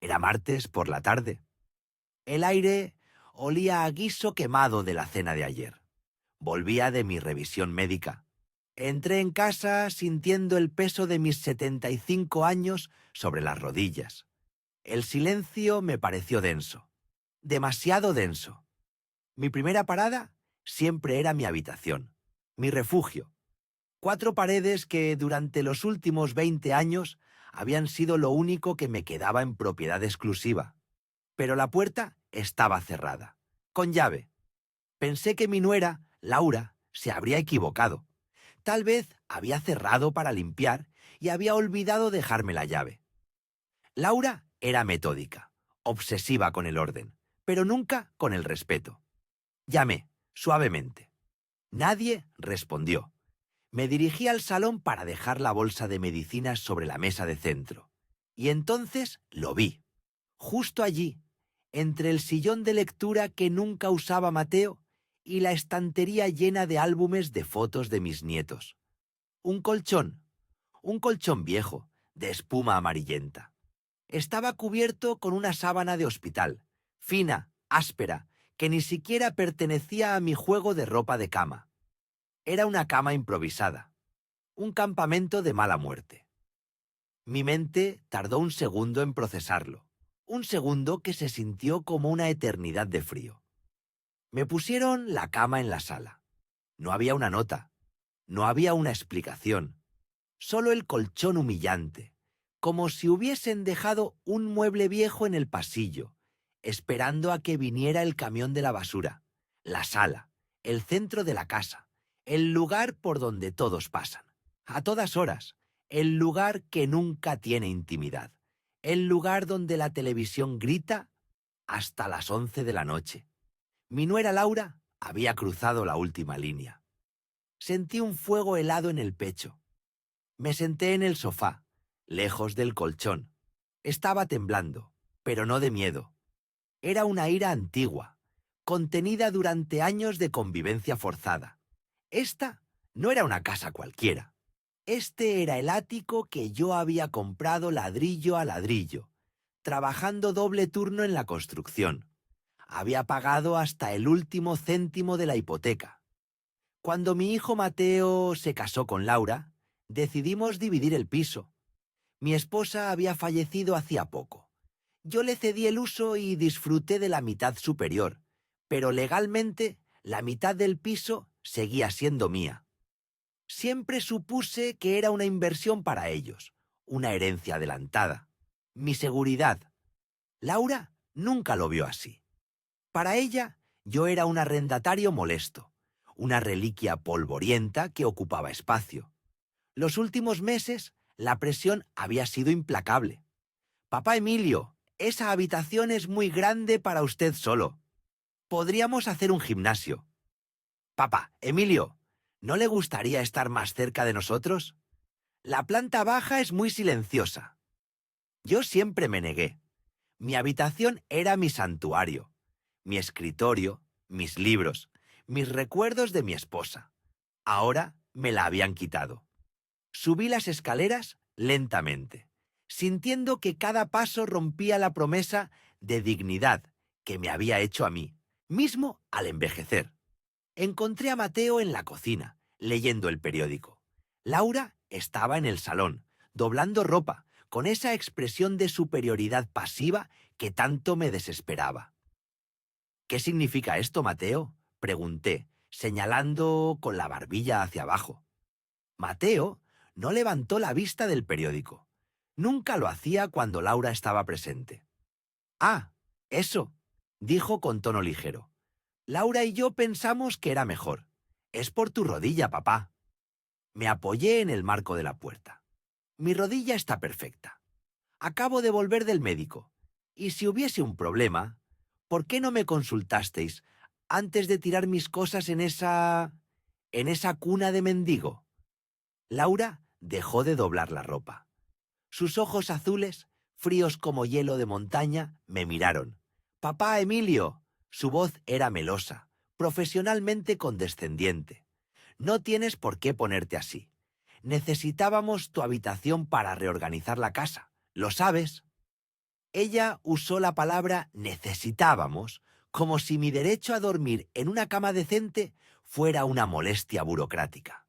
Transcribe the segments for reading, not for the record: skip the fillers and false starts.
Era martes por la tarde. El aire olía a guiso quemado de la cena de ayer. Volvía de mi revisión médica. Entré en casa sintiendo el peso de mis 75 años sobre las rodillas. El silencio me pareció denso, demasiado denso. Mi primera parada siempre era mi habitación, mi refugio. 4 paredes que durante los últimos 20 años habían sido lo único que me quedaba en propiedad exclusiva. Pero la puerta estaba cerrada, con llave. Pensé que mi nuera, Laura, se habría equivocado. Tal vez había cerrado para limpiar y había olvidado dejarme la llave. Laura era metódica, obsesiva con el orden, pero nunca con el respeto. Llamé, suavemente. Nadie respondió. Me dirigí al salón para dejar la bolsa de medicinas sobre la mesa de centro. Y entonces lo vi. Justo allí, entre el sillón de lectura que nunca usaba Mateo y la estantería llena de álbumes de fotos de mis nietos. Un colchón viejo, de espuma amarillenta. Estaba cubierto con una sábana de hospital, fina, áspera, que ni siquiera pertenecía a mi juego de ropa de cama. Era una cama improvisada, un campamento de mala muerte. Mi mente tardó un segundo en procesarlo, un segundo que se sintió como una eternidad de frío. Me pusieron la cama en la sala. No había una nota, no había una explicación, solo el colchón humillante, como si hubiesen dejado un mueble viejo en el pasillo, esperando a que viniera el camión de la basura, la sala, el centro de la casa, el lugar por donde todos pasan, a todas horas, el lugar que nunca tiene intimidad, el lugar donde la televisión grita hasta las 11 de la noche. Mi nuera Laura había cruzado la última línea. Sentí un fuego helado en el pecho. Me senté en el sofá, lejos del colchón. Estaba temblando, pero no de miedo. Era una ira antigua, contenida durante años de convivencia forzada. Esta no era una casa cualquiera. Este era el ático que yo había comprado ladrillo a ladrillo, trabajando doble turno en la construcción. Había pagado hasta el último céntimo de la hipoteca. Cuando mi hijo Mateo se casó con Laura, decidimos dividir el piso. Mi esposa había fallecido hacía poco. Yo le cedí el uso y disfruté de la mitad superior, pero legalmente la mitad del piso seguía siendo mía. Siempre supuse que era una inversión para ellos, una herencia adelantada, mi seguridad. Laura nunca lo vio así. Para ella, yo era un arrendatario molesto, una reliquia polvorienta que ocupaba espacio. Los últimos meses, la presión había sido implacable. Papá Emilio, esa habitación es muy grande para usted solo. Podríamos hacer un gimnasio. Papá, Emilio, ¿no le gustaría estar más cerca de nosotros? La planta baja es muy silenciosa. Yo siempre me negué. Mi habitación era mi santuario, mi escritorio, mis libros, mis recuerdos de mi esposa. Ahora me la habían quitado. Subí las escaleras lentamente, sintiendo que cada paso rompía la promesa de dignidad que me había hecho a mí, mismo al envejecer. Encontré a Mateo en la cocina, leyendo el periódico. Laura estaba en el salón, doblando ropa, con esa expresión de superioridad pasiva que tanto me desesperaba. ¿Qué significa esto, Mateo?, pregunté, señalando con la barbilla hacia abajo. Mateo no levantó la vista del periódico. Nunca lo hacía cuando Laura estaba presente. Ah, eso, dijo con tono ligero. Laura y yo pensamos que era mejor. Es por tu rodilla, papá. Me apoyé en el marco de la puerta. Mi rodilla está perfecta. Acabo de volver del médico. Y si hubiese un problema, ¿por qué no me consultasteis antes de tirar mis cosas en esa cuna de mendigo? Laura dejó de doblar la ropa. Sus ojos azules, fríos como hielo de montaña, me miraron. «Papá Emilio». Su voz era melosa, profesionalmente condescendiente. «No tienes por qué ponerte así. Necesitábamos tu habitación para reorganizar la casa. ¿Lo sabes?» Ella usó la palabra necesitábamos como si mi derecho a dormir en una cama decente fuera una molestia burocrática.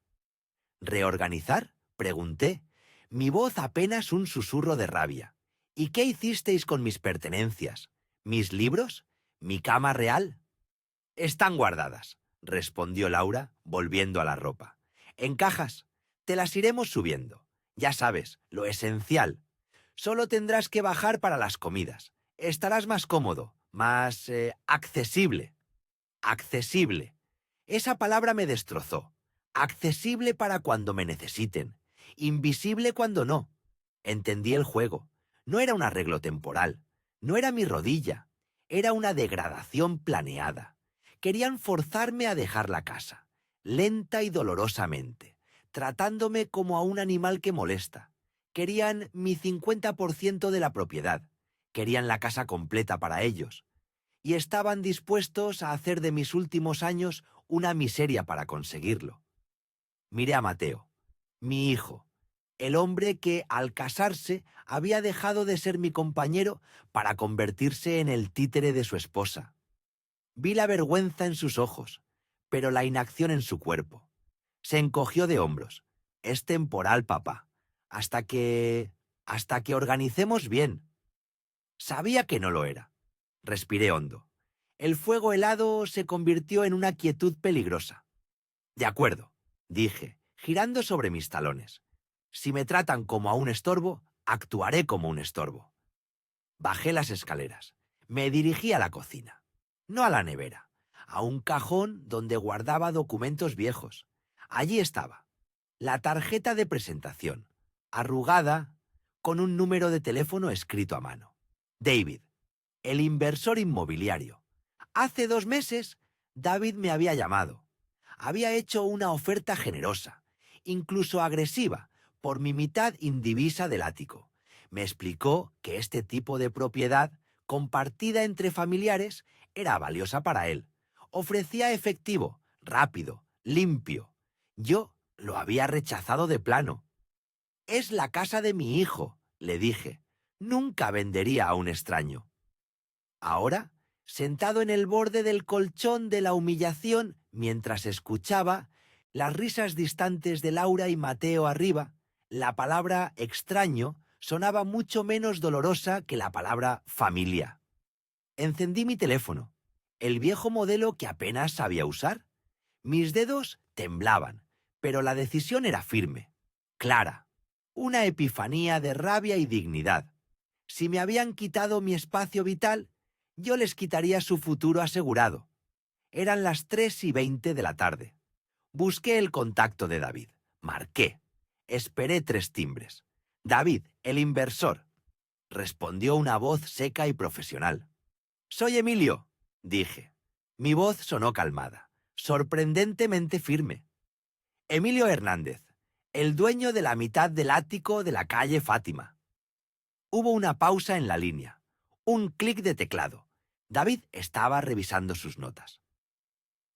¿Reorganizar?, pregunté, mi voz apenas un susurro de rabia. ¿Y qué hicisteis con mis pertenencias? ¿Mis libros? ¿Mi cama real? Están guardadas, respondió Laura, volviendo a la ropa. En cajas. Te las iremos subiendo. Ya sabes, lo esencial. Solo tendrás que bajar para las comidas. Estarás más cómodo, más accesible. Accesible. Esa palabra me destrozó. Accesible para cuando me necesiten. Invisible cuando no. Entendí el juego. No era un arreglo temporal. No era mi rodilla. Era una degradación planeada. Querían forzarme a dejar la casa, lenta y dolorosamente, tratándome como a un animal que molesta. Querían mi 50% de la propiedad. Querían la casa completa para ellos. Y estaban dispuestos a hacer de mis últimos años una miseria para conseguirlo. Miré a Mateo, mi hijo, el hombre que, al casarse, había dejado de ser mi compañero para convertirse en el títere de su esposa. Vi la vergüenza en sus ojos, pero la inacción en su cuerpo. Se encogió de hombros. Es temporal, papá. Hasta que organicemos bien. Sabía que no lo era. Respiré hondo. El fuego helado se convirtió en una quietud peligrosa. De acuerdo, dije, girando sobre mis talones. Si me tratan como a un estorbo, actuaré como un estorbo. Bajé las escaleras. Me dirigí a la cocina. No a la nevera, a un cajón donde guardaba documentos viejos. Allí estaba, la tarjeta de presentación, arrugada, con un número de teléfono escrito a mano. David, el inversor inmobiliario. Hace 2 meses, David me había llamado. Había hecho una oferta generosa, incluso agresiva, por mi mitad indivisa del ático. Me explicó que este tipo de propiedad, compartida entre familiares, era valiosa para él. Ofrecía efectivo, rápido, limpio. Yo lo había rechazado de plano. Es la casa de mi hijo, le dije. Nunca vendería a un extraño. Ahora, sentado en el borde del colchón de la humillación, mientras escuchaba las risas distantes de Laura y Mateo arriba, la palabra extraño sonaba mucho menos dolorosa que la palabra familia. Encendí mi teléfono, el viejo modelo que apenas sabía usar. Mis dedos temblaban, pero la decisión era firme, clara, una epifanía de rabia y dignidad. Si me habían quitado mi espacio vital, yo les quitaría su futuro asegurado. Eran las 3:20 de la tarde. Busqué el contacto de David. Marqué. Esperé 3 timbres. David, el inversor. Respondió una voz seca y profesional. Soy Emilio, dije. Mi voz sonó calmada, sorprendentemente firme. Emilio Hernández, el dueño de la mitad del ático de la calle Fátima. Hubo una pausa en la línea. Un clic de teclado. David estaba revisando sus notas.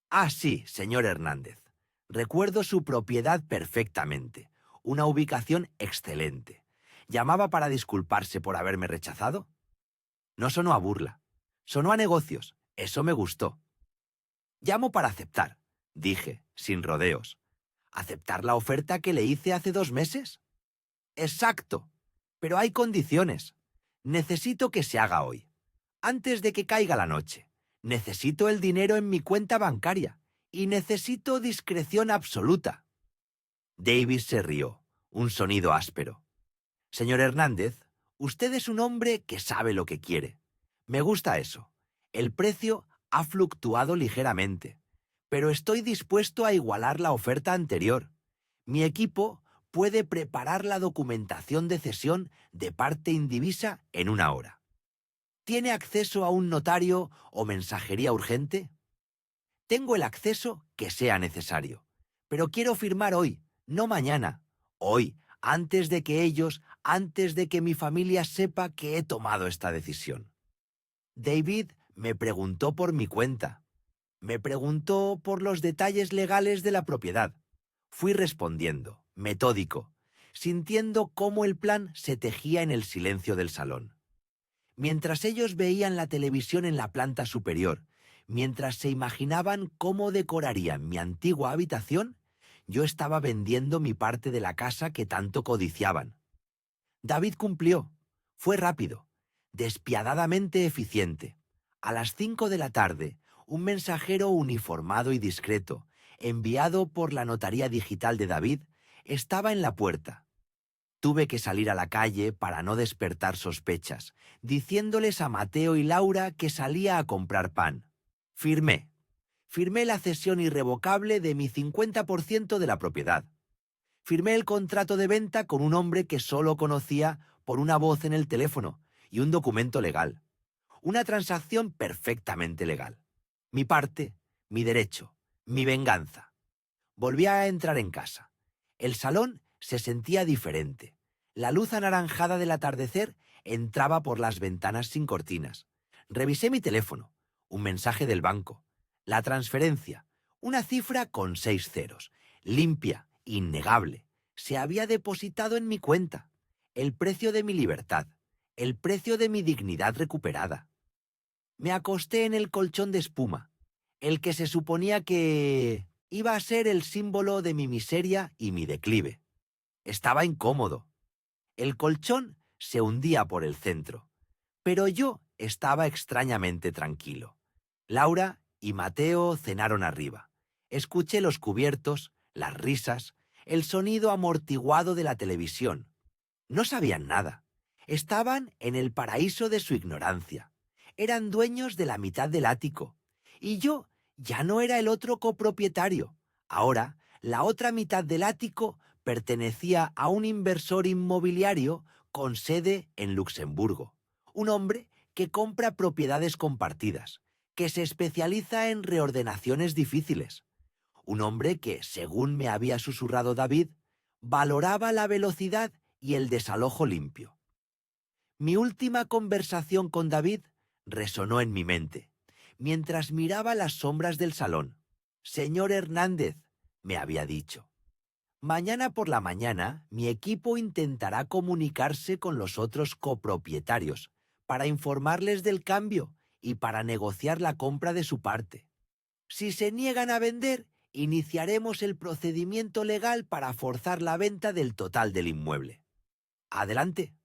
Ah, sí, señor Hernández. Recuerdo su propiedad perfectamente. Una ubicación excelente. ¿Llamaba para disculparse por haberme rechazado? No sonó a burla. Sonó a negocios. Eso me gustó. Llamo para aceptar, dije, sin rodeos. ¿Aceptar la oferta que le hice hace 2 meses? Exacto. Pero hay condiciones. Necesito que se haga hoy, antes de que caiga la noche. Necesito el dinero en mi cuenta bancaria y necesito discreción absoluta. Davis se rió, un sonido áspero. Señor Hernández, usted es un hombre que sabe lo que quiere. Me gusta eso. El precio ha fluctuado ligeramente, pero estoy dispuesto a igualar la oferta anterior. Mi equipo puede preparar la documentación de cesión de parte indivisa en 1 hora. ¿Tiene acceso a un notario o mensajería urgente? Tengo el acceso que sea necesario, pero quiero firmar hoy, no mañana. Hoy, antes de que mi familia sepa que he tomado esta decisión. David me preguntó por mi cuenta. Me preguntó por los detalles legales de la propiedad. Fui respondiendo, metódico, sintiendo cómo el plan se tejía en el silencio del salón. Mientras ellos veían la televisión en la planta superior, mientras se imaginaban cómo decorarían mi antigua habitación, yo estaba vendiendo mi parte de la casa que tanto codiciaban. David cumplió. Fue rápido, despiadadamente eficiente. A las 5 de la tarde, un mensajero uniformado y discreto, enviado por la notaría digital de David, estaba en la puerta. Tuve que salir a la calle para no despertar sospechas, diciéndoles a Mateo y Laura que salía a comprar pan. Firmé. Firmé la cesión irrevocable de mi 50% de la propiedad. Firmé el contrato de venta con un hombre que solo conocía por una voz en el teléfono y un documento legal. Una transacción perfectamente legal. Mi parte, mi derecho, mi venganza. Volví a entrar en casa. El salón se sentía diferente. La luz anaranjada del atardecer entraba por las ventanas sin cortinas. Revisé mi teléfono. Un mensaje del banco. La transferencia. Una cifra con 6 ceros. Limpia, innegable. Se había depositado en mi cuenta. El precio de mi libertad. El precio de mi dignidad recuperada. Me acosté en el colchón de espuma, el que se suponía que iba a ser el símbolo de mi miseria y mi declive. Estaba incómodo. El colchón se hundía por el centro, pero yo estaba extrañamente tranquilo. Laura y Mateo cenaron arriba. Escuché los cubiertos, las risas, el sonido amortiguado de la televisión. No sabían nada. Estaban en el paraíso de su ignorancia. Eran dueños de la mitad del ático. Y yo ya no era el otro copropietario. Ahora, la otra mitad del ático pertenecía a un inversor inmobiliario con sede en Luxemburgo. Un hombre que compra propiedades compartidas, que se especializa en reordenaciones difíciles. Un hombre que, según me había susurrado David, valoraba la velocidad y el desalojo limpio. Mi última conversación con David resonó en mi mente, mientras miraba las sombras del salón. «Señor Hernández», me había dicho, «mañana por la mañana mi equipo intentará comunicarse con los otros copropietarios para informarles del cambio y para negociar la compra de su parte. Si se niegan a vender, iniciaremos el procedimiento legal para forzar la venta del total del inmueble». «Adelante»,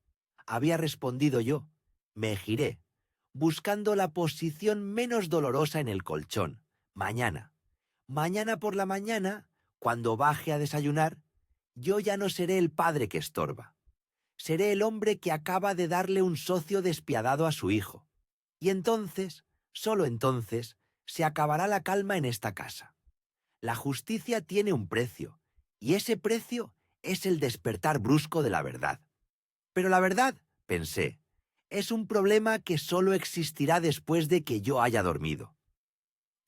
había respondido yo. Me giré, buscando la posición menos dolorosa en el colchón. Mañana. Mañana por la mañana, cuando baje a desayunar, yo ya no seré el padre que estorba. Seré el hombre que acaba de darle un socio despiadado a su hijo. Y entonces, solo entonces, se acabará la calma en esta casa. La justicia tiene un precio, y ese precio es el despertar brusco de la verdad. Pero la verdad, pensé, es un problema que solo existirá después de que yo haya dormido.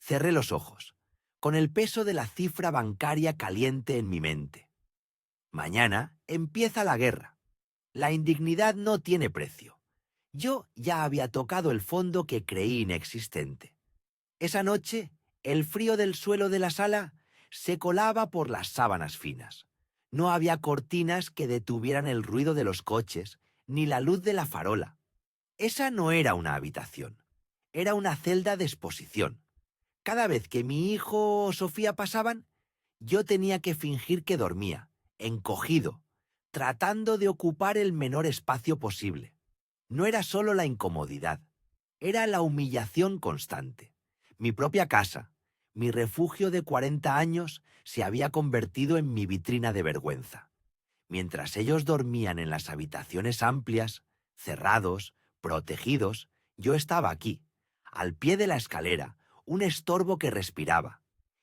Cerré los ojos, con el peso de la cifra bancaria caliente en mi mente. Mañana empieza la guerra. La indignidad no tiene precio. Yo ya había tocado el fondo que creí inexistente. Esa noche, el frío del suelo de la sala se colaba por las sábanas finas. No había cortinas que detuvieran el ruido de los coches, ni la luz de la farola. Esa no era una habitación. Era una celda de exposición. Cada vez que mi hijo o Sofía pasaban, yo tenía que fingir que dormía, encogido, tratando de ocupar el menor espacio posible. No era solo la incomodidad, era la humillación constante. Mi propia casa, mi refugio de 40 años, se había convertido en mi vitrina de vergüenza. Mientras ellos dormían en las habitaciones amplias, cerrados, protegidos, yo estaba aquí, al pie de la escalera, un estorbo que respiraba.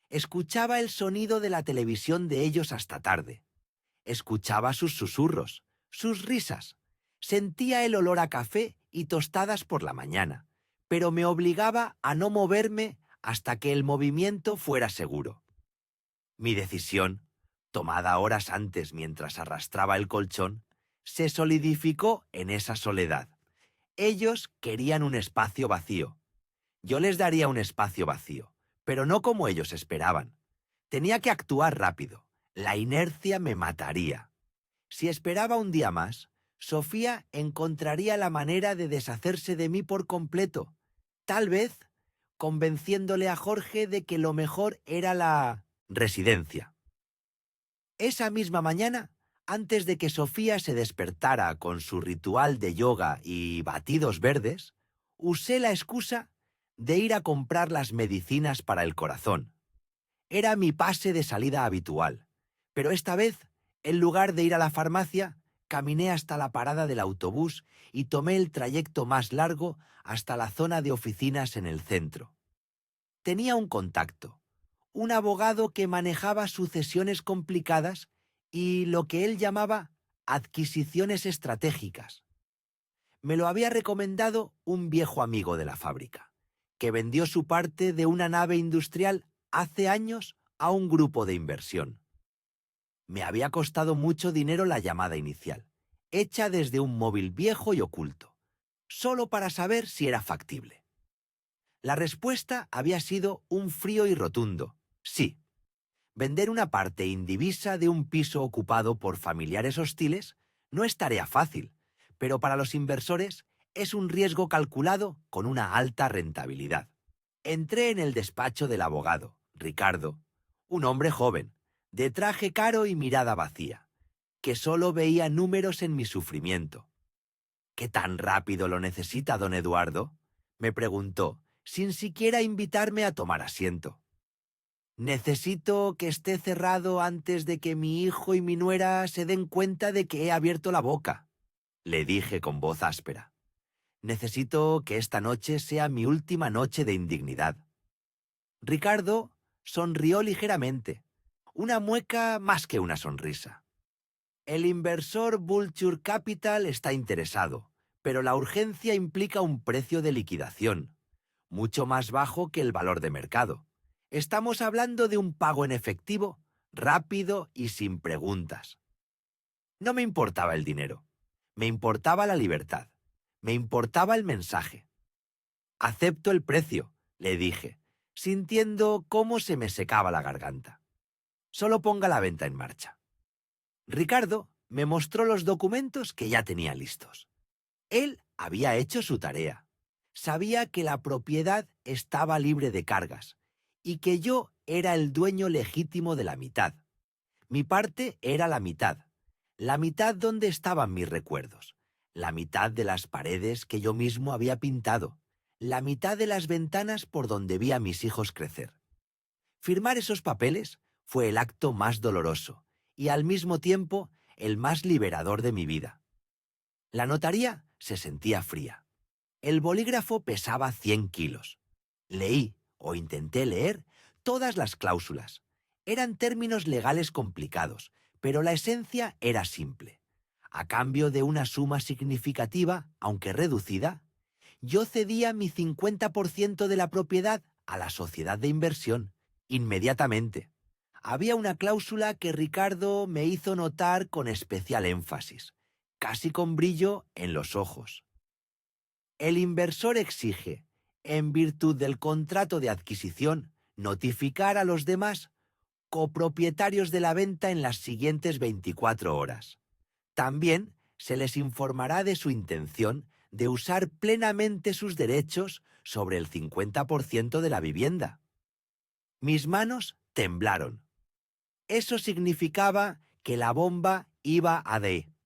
Escuchaba el sonido de la televisión de ellos hasta tarde. Escuchaba sus susurros, sus risas. Sentía el olor a café y tostadas por la mañana, pero me obligaba a no moverme hasta que el movimiento fuera seguro. Mi decisión, tomada horas antes mientras arrastraba el colchón, se solidificó en esa soledad. Ellos querían un espacio vacío. Yo les daría un espacio vacío, pero no como ellos esperaban. Tenía que actuar rápido. La inercia me mataría. Si esperaba un día más, Sofía encontraría la manera de deshacerse de mí por completo, tal vez convenciéndole a Jorge de que lo mejor era la residencia. Esa misma mañana, antes de que Sofía se despertara con su ritual de yoga y batidos verdes, usé la excusa de ir a comprar las medicinas para el corazón. Era mi pase de salida habitual, pero esta vez, en lugar de ir a la farmacia, caminé hasta la parada del autobús y tomé el trayecto más largo hasta la zona de oficinas en el centro. Tenía un contacto, un abogado que manejaba sucesiones complicadas y lo que él llamaba adquisiciones estratégicas. Me lo había recomendado un viejo amigo de la fábrica, que vendió su parte de una nave industrial hace años a un grupo de inversión. Me había costado mucho dinero la llamada inicial, hecha desde un móvil viejo y oculto, solo para saber si era factible. La respuesta había sido un frío y rotundo: sí. Vender una parte indivisa de un piso ocupado por familiares hostiles no es tarea fácil, pero para los inversores es un riesgo calculado con una alta rentabilidad. Entré en el despacho del abogado, Ricardo, un hombre joven, de traje caro y mirada vacía, que solo veía números en mi sufrimiento. ¿Qué tan rápido lo necesita don Eduardo?, me preguntó, sin siquiera invitarme a tomar asiento. Necesito que esté cerrado antes de que mi hijo y mi nuera se den cuenta de que he abierto la boca, le dije con voz áspera. Necesito que esta noche sea mi última noche de indignidad. Ricardo sonrió ligeramente, una mueca más que una sonrisa. El inversor Vulture Capital está interesado, pero la urgencia implica un precio de liquidación, mucho más bajo que el valor de mercado. Estamos hablando de un pago en efectivo, rápido y sin preguntas. No me importaba el dinero, me importaba la libertad, me importaba el mensaje. Acepto el precio, le dije, sintiendo cómo se me secaba la garganta. Solo ponga la venta en marcha. Ricardo me mostró los documentos que ya tenía listos. Él había hecho su tarea. Sabía que la propiedad estaba libre de cargas y que yo era el dueño legítimo de la mitad. Mi parte era la mitad donde estaban mis recuerdos, la mitad de las paredes que yo mismo había pintado, la mitad de las ventanas por donde vi a mis hijos crecer. Firmar esos papeles fue el acto más doloroso y al mismo tiempo el más liberador de mi vida. La notaría se sentía fría. El bolígrafo pesaba 100 kilos. Leí, o intenté leer, todas las cláusulas. Eran términos legales complicados, pero la esencia era simple. A cambio de una suma significativa, aunque reducida, yo cedía mi 50% de la propiedad a la sociedad de inversión, inmediatamente. Había una cláusula que Ricardo me hizo notar con especial énfasis, casi con brillo en los ojos. El inversor exige, en virtud del contrato de adquisición, notificar a los demás copropietarios de la venta en las siguientes 24 horas. También se les informará de su intención de usar plenamente sus derechos sobre el 50% de la vivienda. Mis manos temblaron. Eso significaba que la bomba iba a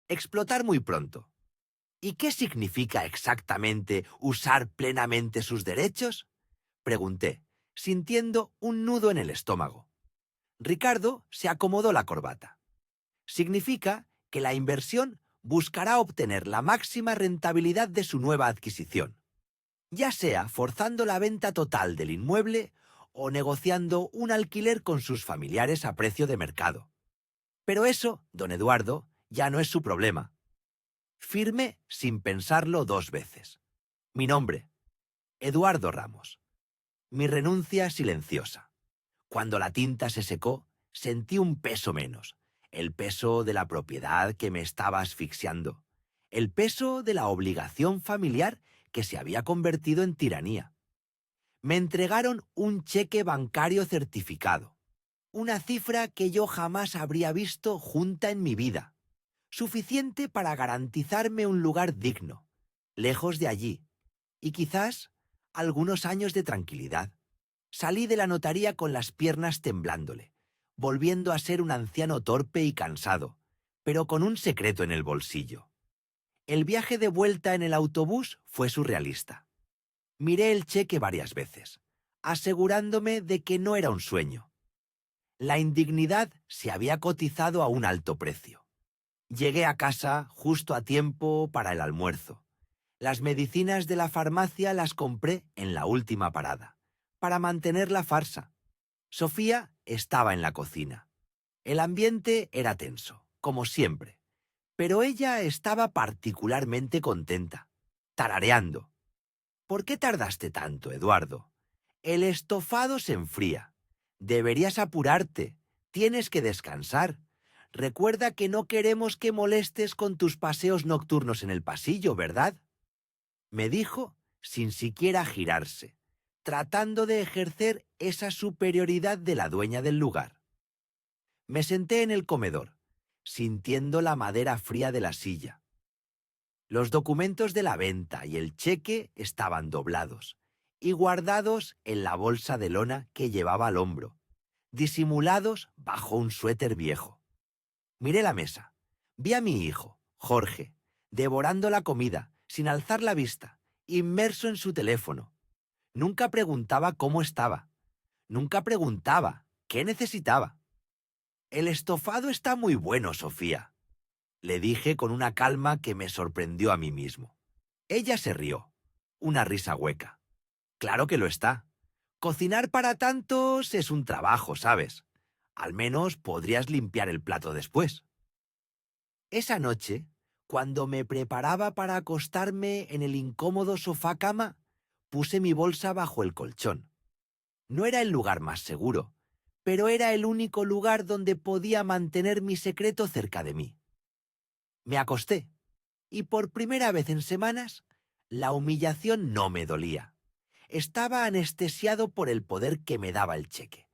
explotar muy pronto. ¿Y qué significa exactamente usar plenamente sus derechos?, pregunté, sintiendo un nudo en el estómago. Ricardo se acomodó la corbata. Significa que la inversión buscará obtener la máxima rentabilidad de su nueva adquisición, ya sea forzando la venta total del inmueble o negociando un alquiler con sus familiares a precio de mercado. Pero eso, don Eduardo, ya no es su problema. Firmé sin pensarlo 2 veces. Mi nombre, Eduardo Ramos. Mi renuncia silenciosa. Cuando la tinta se secó, sentí un peso menos, el peso de la propiedad que me estaba asfixiando, el peso de la obligación familiar que se había convertido en tiranía. Me entregaron un cheque bancario certificado, una cifra que yo jamás habría visto junta en mi vida. suficiente para garantizarme un lugar digno, lejos de allí, y quizás algunos años de tranquilidad. Salí de la notaría con las piernas temblándole, volviendo a ser un anciano torpe y cansado, pero con un secreto en el bolsillo. El viaje de vuelta en el autobús fue surrealista. Miré el cheque varias veces, asegurándome de que no era un sueño. La indignidad se había cotizado a un alto precio. Llegué a casa justo a tiempo para el almuerzo. Las medicinas de la farmacia las compré en la última parada, para mantener la farsa. Sofía estaba en la cocina. El ambiente era tenso, como siempre, pero ella estaba particularmente contenta, tarareando. ¿Por qué tardaste tanto, Eduardo? El estofado se enfría. Deberías apurarte. Tienes que descansar. Recuerda que no queremos que molestes con tus paseos nocturnos en el pasillo, ¿verdad? Me dijo sin siquiera girarse, tratando de ejercer esa superioridad de la dueña del lugar. Me senté en el comedor, sintiendo la madera fría de la silla. Los documentos de la venta y el cheque estaban doblados y guardados en la bolsa de lona que llevaba al hombro, disimulados bajo un suéter viejo. Miré la mesa. Vi a mi hijo, Jorge, devorando la comida, sin alzar la vista, inmerso en su teléfono. Nunca preguntaba cómo estaba. Nunca preguntaba qué necesitaba. El estofado está muy bueno, Sofía, le dije con una calma que me sorprendió a mí mismo. Ella se rió. Una risa hueca. Claro que lo está. Cocinar para tantos es un trabajo, ¿sabes? Al menos podrías limpiar el plato después. Esa noche, cuando me preparaba para acostarme en el incómodo sofá-cama, puse mi bolsa bajo el colchón. No era el lugar más seguro, pero era el único lugar donde podía mantener mi secreto cerca de mí. Me acosté, y por primera vez en semanas, la humillación no me dolía. Estaba anestesiado por el poder que me daba el cheque.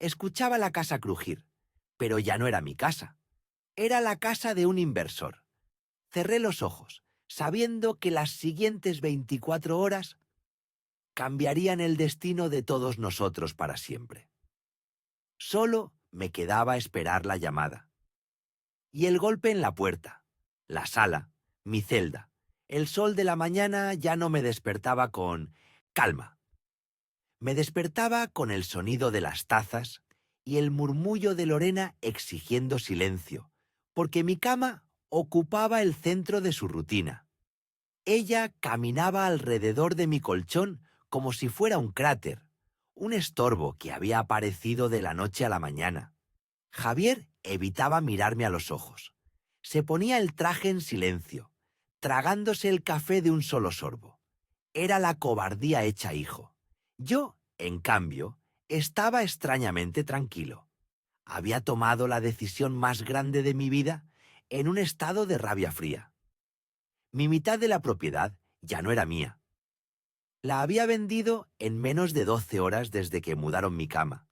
Escuchaba la casa crujir, pero ya no era mi casa. Era la casa de un inversor. Cerré los ojos, sabiendo que las siguientes 24 horas cambiarían el destino de todos nosotros para siempre. Solo me quedaba esperar la llamada. Y el golpe en la puerta, la sala, mi celda. El sol de la mañana ya no me despertaba con calma. Me despertaba con el sonido de las tazas y el murmullo de Lorena exigiendo silencio, porque mi cama ocupaba el centro de su rutina. Ella caminaba alrededor de mi colchón como si fuera un cráter, un estorbo que había aparecido de la noche a la mañana. Javier evitaba mirarme a los ojos. Se ponía el traje en silencio, tragándose el café de un solo sorbo. Era la cobardía hecha hijo. Yo, en cambio, estaba extrañamente tranquilo. Había tomado la decisión más grande de mi vida en un estado de rabia fría. Mi mitad de la propiedad ya no era mía. La había vendido en menos de 12 horas desde que mudaron mi cama.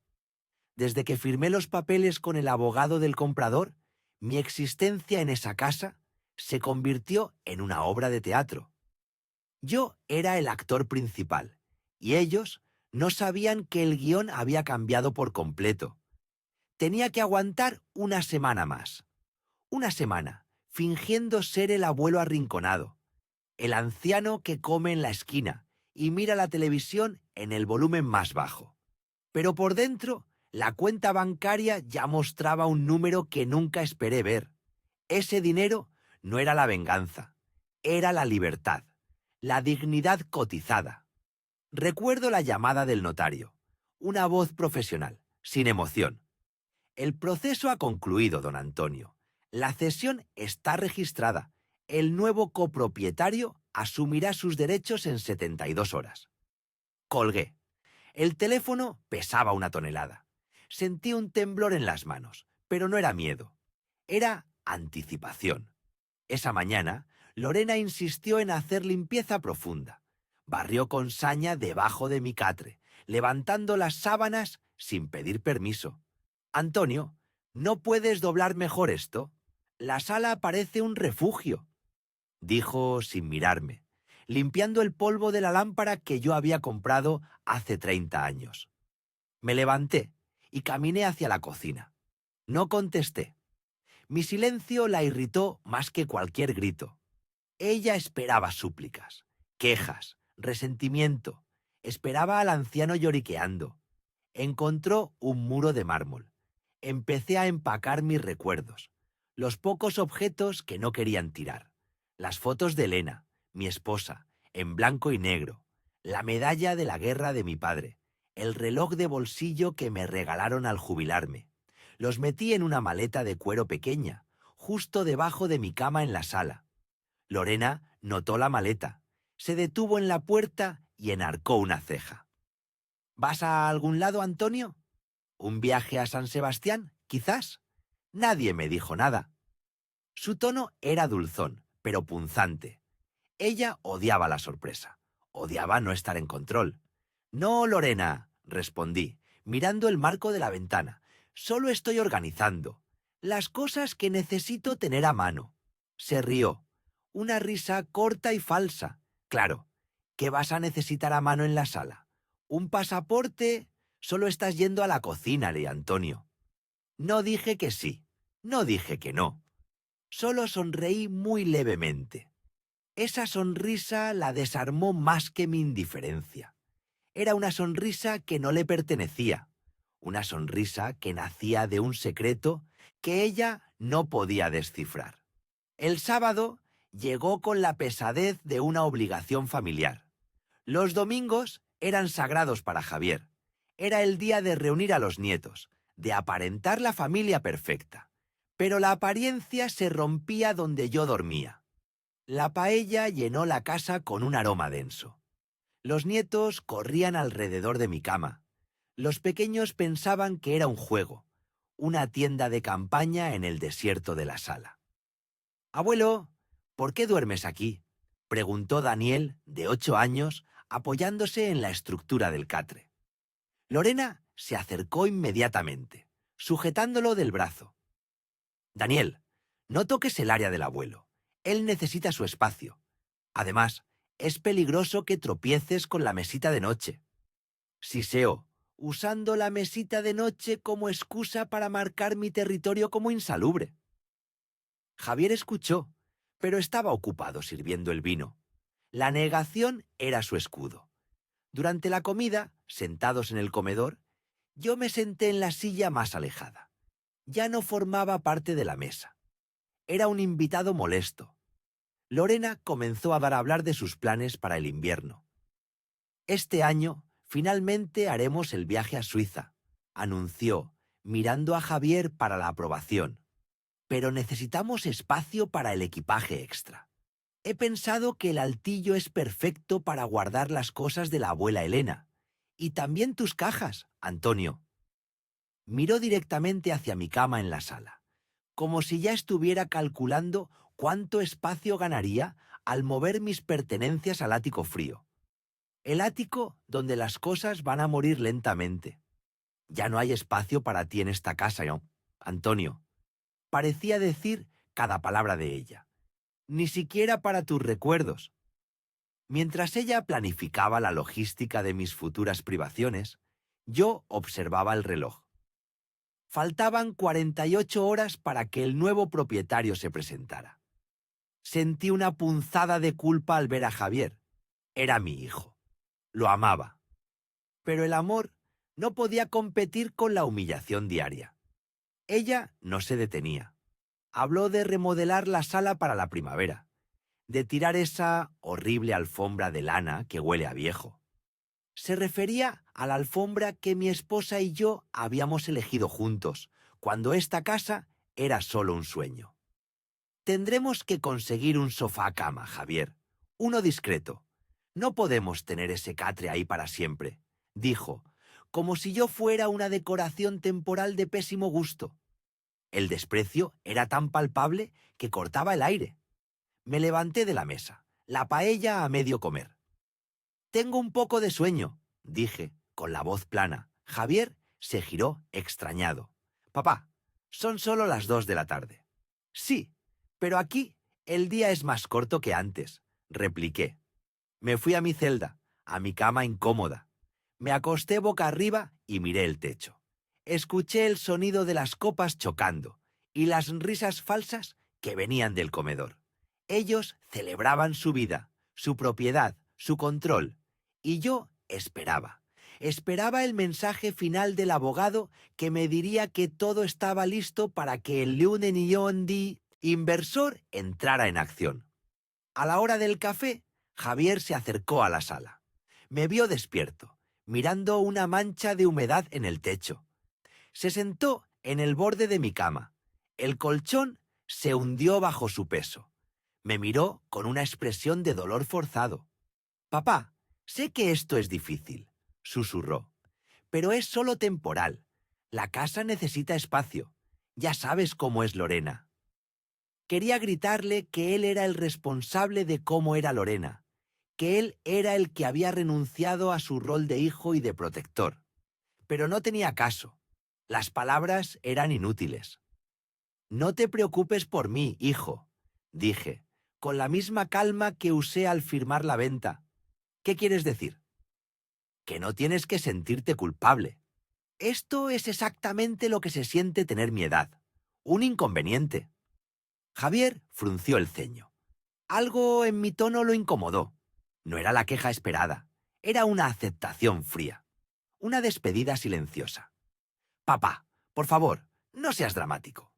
Desde que firmé los papeles con el abogado del comprador, mi existencia en esa casa se convirtió en una obra de teatro. Yo era el actor principal, y ellos no sabían que el guión había cambiado por completo. Tenía que aguantar una semana más. Una semana, fingiendo ser el abuelo arrinconado, el anciano que come en la esquina y mira la televisión en el volumen más bajo. Pero por dentro, la cuenta bancaria ya mostraba un número que nunca esperé ver. Ese dinero no era la venganza, era la libertad, la dignidad cotizada. Recuerdo la llamada del notario, una voz profesional, sin emoción. El proceso ha concluido, don Antonio. La cesión está registrada. El nuevo copropietario asumirá sus derechos en 72 horas. Colgué. El teléfono pesaba una tonelada. Sentí un temblor en las manos, pero no era miedo. Era anticipación. Esa mañana, Lorena insistió en hacer limpieza profunda. Barrió con saña debajo de mi catre, levantando las sábanas sin pedir permiso. Antonio, ¿no puedes doblar mejor esto? La sala parece un refugio, dijo sin mirarme, limpiando el polvo de la lámpara que yo había comprado hace 30 años. Me levanté y caminé hacia la cocina. No contesté. Mi silencio la irritó más que cualquier grito. Ella esperaba súplicas, quejas, resentimiento. Esperaba al anciano lloriqueando. Encontró un muro de mármol. Empecé a empacar mis recuerdos, los pocos objetos que no querían tirar. Las fotos de Elena, mi esposa, en blanco y negro, la medalla de la guerra de mi padre, el reloj de bolsillo que me regalaron al jubilarme. Los metí en una maleta de cuero pequeña, justo debajo de mi cama en la sala. Lorena notó la maleta, se detuvo en la puerta y enarcó una ceja. ¿Vas a algún lado, Antonio? ¿Un viaje a San Sebastián, quizás? Nadie me dijo nada. Su tono era dulzón, pero punzante. Ella odiaba la sorpresa. Odiaba no estar en control. No, Lorena, respondí, mirando el marco de la ventana. Solo estoy organizando las cosas que necesito tener a mano. Se rió. Una risa corta y falsa. Claro, ¿qué vas a necesitar a mano en la sala? ¿Un pasaporte? Solo estás yendo a la cocina, Lea Antonio. No dije que sí, no dije que no. Solo sonreí muy levemente. Esa sonrisa la desarmó más que mi indiferencia. Era una sonrisa que no le pertenecía, una sonrisa que nacía de un secreto que ella no podía descifrar. El sábado llegó con la pesadez de una obligación familiar. Los domingos eran sagrados para Javier. Era el día de reunir a los nietos, de aparentar la familia perfecta. Pero la apariencia se rompía donde yo dormía. La paella llenó la casa con un aroma denso. Los nietos corrían alrededor de mi cama. Los pequeños pensaban que era un juego, una tienda de campaña en el desierto de la sala. «Abuelo, ¿por qué duermes aquí?», preguntó Daniel, de 8 años, apoyándose en la estructura del catre. Lorena se acercó inmediatamente, sujetándolo del brazo. «Daniel, no toques el área del abuelo. Él necesita su espacio. Además, es peligroso que tropieces con la mesita de noche». Siseó, usando la mesita de noche como excusa para marcar mi territorio como insalubre. Javier escuchó, pero estaba ocupado sirviendo el vino. La negación era su escudo. Durante la comida, sentados en el comedor, yo me senté en la silla más alejada. Ya no formaba parte de la mesa. Era un invitado molesto. Lorena comenzó a dar a hablar de sus planes para el invierno. «Este año, finalmente haremos el viaje a Suiza», anunció, mirando a Javier para la aprobación. «Pero necesitamos espacio para el equipaje extra. He pensado que el altillo es perfecto para guardar las cosas de la abuela Elena. Y también tus cajas, Antonio». Miró directamente hacia mi cama en la sala, como si ya estuviera calculando cuánto espacio ganaría al mover mis pertenencias al ático frío. El ático donde las cosas van a morir lentamente. «Ya no hay espacio para ti en esta casa, ¿no, Antonio?», parecía decir cada palabra de ella. «Ni siquiera para tus recuerdos». Mientras ella planificaba la logística de mis futuras privaciones, yo observaba el reloj. Faltaban 48 horas para que el nuevo propietario se presentara. Sentí una punzada de culpa al ver a Javier. Era mi hijo. Lo amaba. Pero el amor no podía competir con la humillación diaria. Ella no se detenía. Habló de remodelar la sala para la primavera, de tirar esa horrible alfombra de lana que huele a viejo. Se refería a la alfombra que mi esposa y yo habíamos elegido juntos, cuando esta casa era solo un sueño. «Tendremos que conseguir un sofá-cama, Javier. Uno discreto. No podemos tener ese catre ahí para siempre», dijo, como si yo fuera una decoración temporal de pésimo gusto. El desprecio era tan palpable que cortaba el aire. Me levanté de la mesa, la paella a medio comer. «Tengo un poco de sueño», dije, con la voz plana. Javier se giró extrañado. «Papá, son solo las 2 de la tarde». Sí, pero aquí el día es más corto que antes, repliqué. Me fui a mi celda, a mi cama incómoda. Me acosté boca arriba y miré el techo. Escuché el sonido de las copas chocando y las risas falsas que venían del comedor. Ellos celebraban su vida, su propiedad, su control, y yo esperaba. Esperaba el mensaje final del abogado que me diría que todo estaba listo para que el Leuneniondi inversor entrara en acción. A la hora del café, Javier se acercó a la sala. Me vio despierto, mirando una mancha de humedad en el techo. Se sentó en el borde de mi cama. El colchón se hundió bajo su peso. Me miró con una expresión de dolor forzado. Papá, sé que esto es difícil, susurró, pero es solo temporal. La casa necesita espacio. Ya sabes cómo es Lorena. Quería gritarle que él era el responsable de cómo era Lorena, que él era el que había renunciado a su rol de hijo y de protector. Pero no tenía caso. Las palabras eran inútiles. No te preocupes por mí, hijo, dije, con la misma calma que usé al firmar la venta. ¿Qué quieres decir? Que no tienes que sentirte culpable. Esto es exactamente lo que se siente tener mi edad. Un inconveniente. Javier frunció el ceño. Algo en mi tono lo incomodó. No era la queja esperada. Era una aceptación fría. Una despedida silenciosa. Papá, por favor, no seas dramático.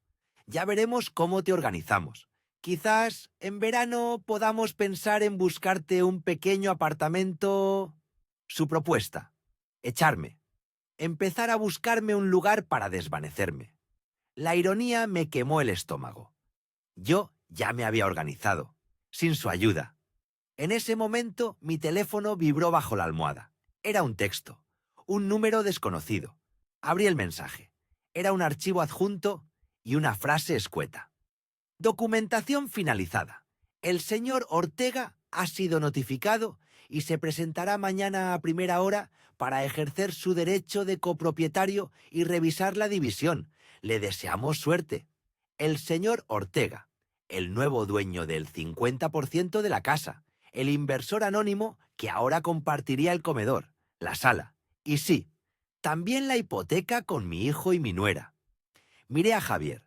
Ya veremos cómo te organizamos. Quizás en verano podamos pensar en buscarte un pequeño apartamento. Su propuesta. Echarme. Empezar a buscarme un lugar para desvanecerme. La ironía me quemó el estómago. Yo ya me había organizado, sin su ayuda. En ese momento mi teléfono vibró bajo la almohada. Era un texto, un número desconocido. Abrí el mensaje. Era un archivo adjunto y una frase escueta. Documentación finalizada. El señor Ortega ha sido notificado y se presentará mañana a primera hora para ejercer su derecho de copropietario y revisar la división. Le deseamos suerte. El señor Ortega, el nuevo dueño del 50% de la casa, el inversor anónimo que ahora compartiría el comedor, la sala, y sí, también la hipoteca con mi hijo y mi nuera. Miré a Javier.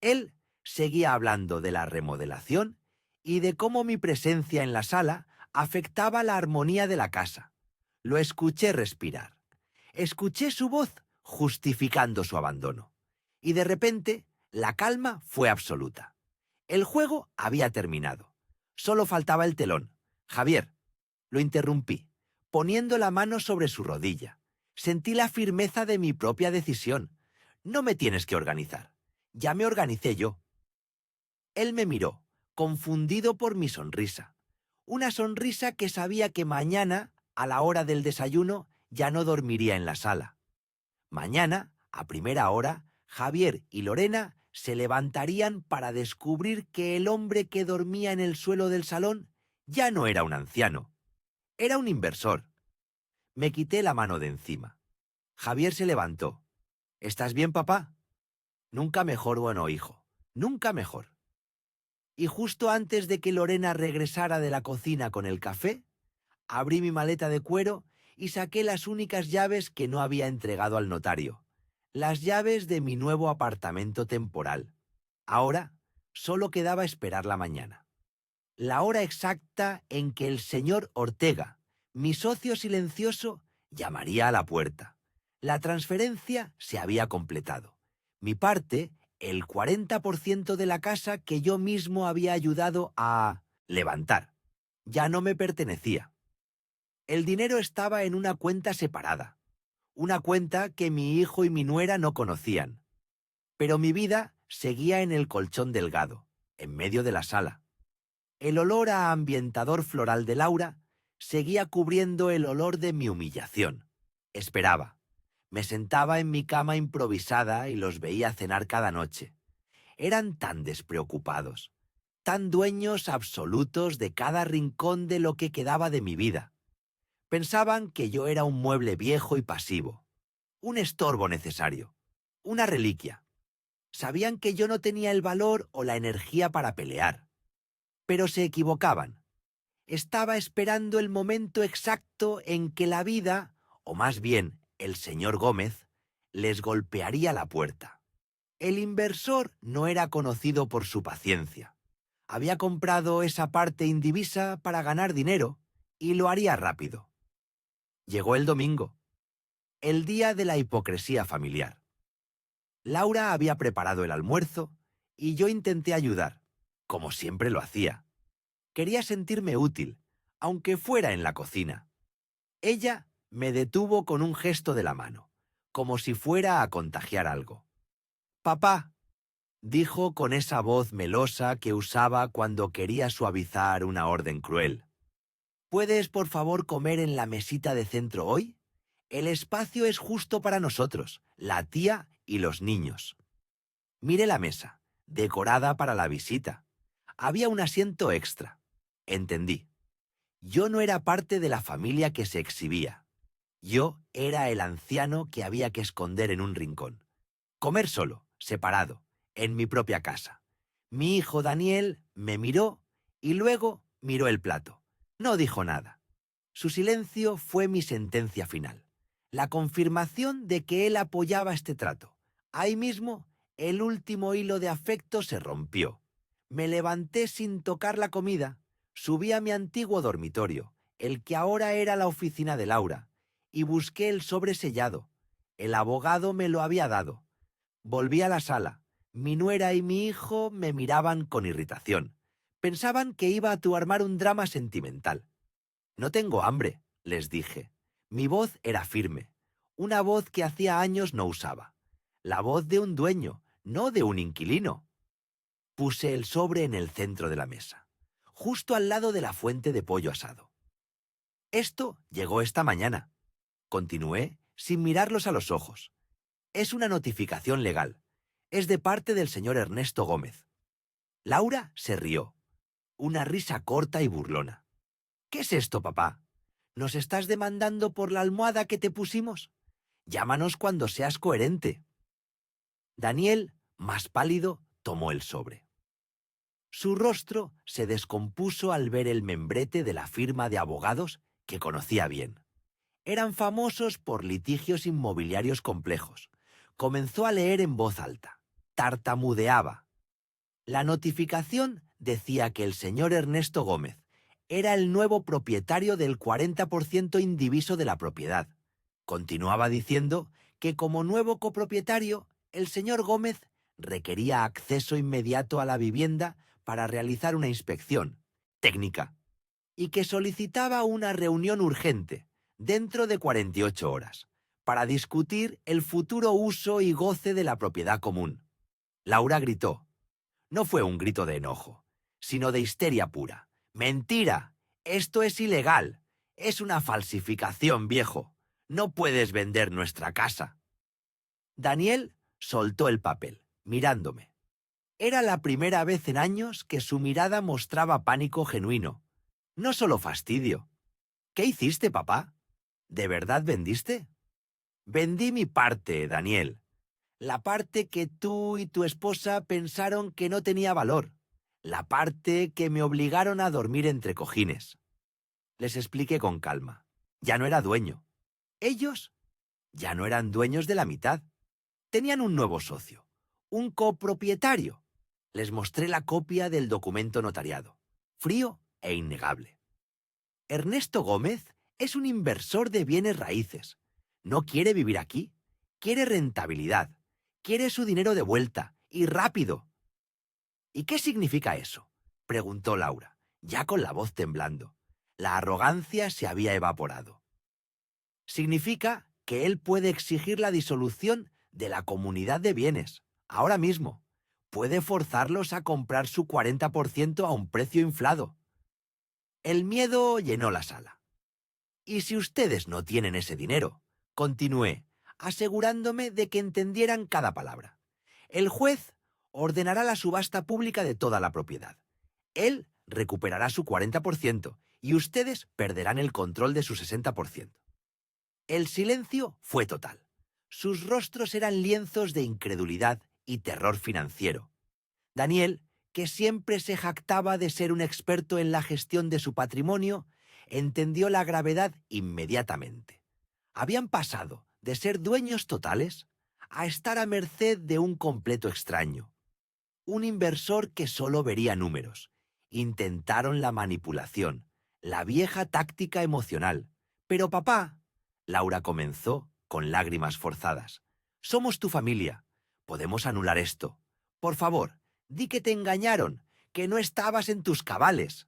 Él seguía hablando de la remodelación y de cómo mi presencia en la sala afectaba la armonía de la casa. Lo escuché respirar. Escuché su voz justificando su abandono. Y de repente, la calma fue absoluta. El juego había terminado. Solo faltaba el telón. Javier, lo interrumpí, poniendo la mano sobre su rodilla. Sentí la firmeza de mi propia decisión. No me tienes que organizar. Ya me organicé yo. Él me miró, confundido por mi sonrisa. Una sonrisa que sabía que mañana, a la hora del desayuno, ya no dormiría en la sala. Mañana, a primera hora, Javier y Lorena se levantarían para descubrir que el hombre que dormía en el suelo del salón ya no era un anciano. Era un inversor. Me quité la mano de encima. Javier se levantó. ¿Estás bien, papá? Nunca mejor, bueno, hijo. Nunca mejor. Y justo antes de que Lorena regresara de la cocina con el café, abrí mi maleta de cuero y saqué las únicas llaves que no había entregado al notario. Las llaves de mi nuevo apartamento temporal. Ahora solo quedaba esperar la mañana. La hora exacta en que el señor Ortega, mi socio silencioso, llamaría a la puerta. La transferencia se había completado. Mi parte, el 40% de la casa que yo mismo había ayudado a levantar, ya no me pertenecía. El dinero estaba en una cuenta separada, una cuenta que mi hijo y mi nuera no conocían. Pero mi vida seguía en el colchón delgado, en medio de la sala. El olor a ambientador floral de Laura seguía cubriendo el olor de mi humillación. Esperaba. Me sentaba en mi cama improvisada y los veía cenar cada noche. Eran tan despreocupados, tan dueños absolutos de cada rincón de lo que quedaba de mi vida. Pensaban que yo era un mueble viejo y pasivo, un estorbo necesario, una reliquia. Sabían que yo no tenía el valor o la energía para pelear. Pero se equivocaban. Estaba esperando el momento exacto en que la vida, o más bien el señor Gómez, les golpearía la puerta. El inversor no era conocido por su paciencia. Había comprado esa parte indivisa para ganar dinero y lo haría rápido. Llegó el domingo, el día de la hipocresía familiar. Laura había preparado el almuerzo y yo intenté ayudar, como siempre lo hacía. Quería sentirme útil, aunque fuera en la cocina. Ella me detuvo con un gesto de la mano, como si fuera a contagiar algo. «Papá», dijo con esa voz melosa que usaba cuando quería suavizar una orden cruel. «¿Puedes, por favor, comer en la mesita de centro hoy? El espacio es justo para nosotros, la tía y los niños». Miré la mesa, decorada para la visita. Había un asiento extra. Entendí. Yo no era parte de la familia que se exhibía. Yo era el anciano que había que esconder en un rincón. Comer solo, separado, en mi propia casa. Mi hijo Daniel me miró y luego miró el plato. No dijo nada. Su silencio fue mi sentencia final. La confirmación de que él apoyaba este trato. Ahí mismo, el último hilo de afecto se rompió. Me levanté sin tocar la comida, subí a mi antiguo dormitorio, el que ahora era la oficina de Laura, y busqué el sobre sellado. El abogado me lo había dado. Volví a la sala. Mi nuera y mi hijo me miraban con irritación. Pensaban que iba a armar un drama sentimental. «No tengo hambre», les dije. Mi voz era firme, una voz que hacía años no usaba. La voz de un dueño, no de un inquilino. Puse el sobre en el centro de la mesa, justo al lado de la fuente de pollo asado. «Esto llegó esta mañana», continué sin mirarlos a los ojos. «Es una notificación legal. Es de parte del señor Ernesto Gómez». Laura se rió, una risa corta y burlona. «¿Qué es esto, papá? ¿Nos estás demandando por la almohada que te pusimos? Llámanos cuando seas coherente». Daniel, más pálido, tomó el sobre. Su rostro se descompuso al ver el membrete de la firma de abogados que conocía bien. Eran famosos por litigios inmobiliarios complejos. Comenzó a leer en voz alta. Tartamudeaba. La notificación decía que el señor Ernesto Gómez era el nuevo propietario del 40% indiviso de la propiedad. Continuaba diciendo que como nuevo copropietario, el señor Gómez requería acceso inmediato a la vivienda para realizar una inspección técnica y que solicitaba una reunión urgente dentro de 48 horas para discutir el futuro uso y goce de la propiedad común. Laura gritó. No fue un grito de enojo, sino de histeria pura. «¡Mentira! Esto es ilegal. Es una falsificación, viejo. No puedes vender nuestra casa». Daniel soltó el papel, mirándome. Era la primera vez en años que su mirada mostraba pánico genuino, no solo fastidio. «¿Qué hiciste, papá? ¿De verdad vendiste?» «Vendí mi parte, Daniel. La parte que tú y tu esposa pensaron que no tenía valor. La parte que me obligaron a dormir entre cojines». Les expliqué con calma. Ya no era dueño. Ellos ya no eran dueños de la mitad. Tenían un nuevo socio, un copropietario. Les mostré la copia del documento notariado, frío e innegable. Ernesto Gómez es un inversor de bienes raíces. No quiere vivir aquí. Quiere rentabilidad. Quiere su dinero de vuelta, y rápido. «¿Y qué significa eso?», preguntó Laura, ya con la voz temblando. La arrogancia se había evaporado. «Significa que él puede exigir la disolución de la comunidad de bienes, ahora mismo. Puede forzarlos a comprar su 40% a un precio inflado». El miedo llenó la sala. «Y si ustedes no tienen ese dinero», continué, asegurándome de que entendieran cada palabra, «el juez ordenará la subasta pública de toda la propiedad. Él recuperará su 40% y ustedes perderán el control de su 60%. El silencio fue total. Sus rostros eran lienzos de incredulidad y terror financiero. Daniel, que siempre se jactaba de ser un experto en la gestión de su patrimonio, entendió la gravedad inmediatamente. Habían pasado de ser dueños totales a estar a merced de un completo extraño, un inversor que solo vería números. Intentaron la manipulación, la vieja táctica emocional. Pero papá, Laura comenzó con lágrimas forzadas. Somos tu familia. Podemos anular esto. Por favor, di que te engañaron, que no estabas en tus cabales.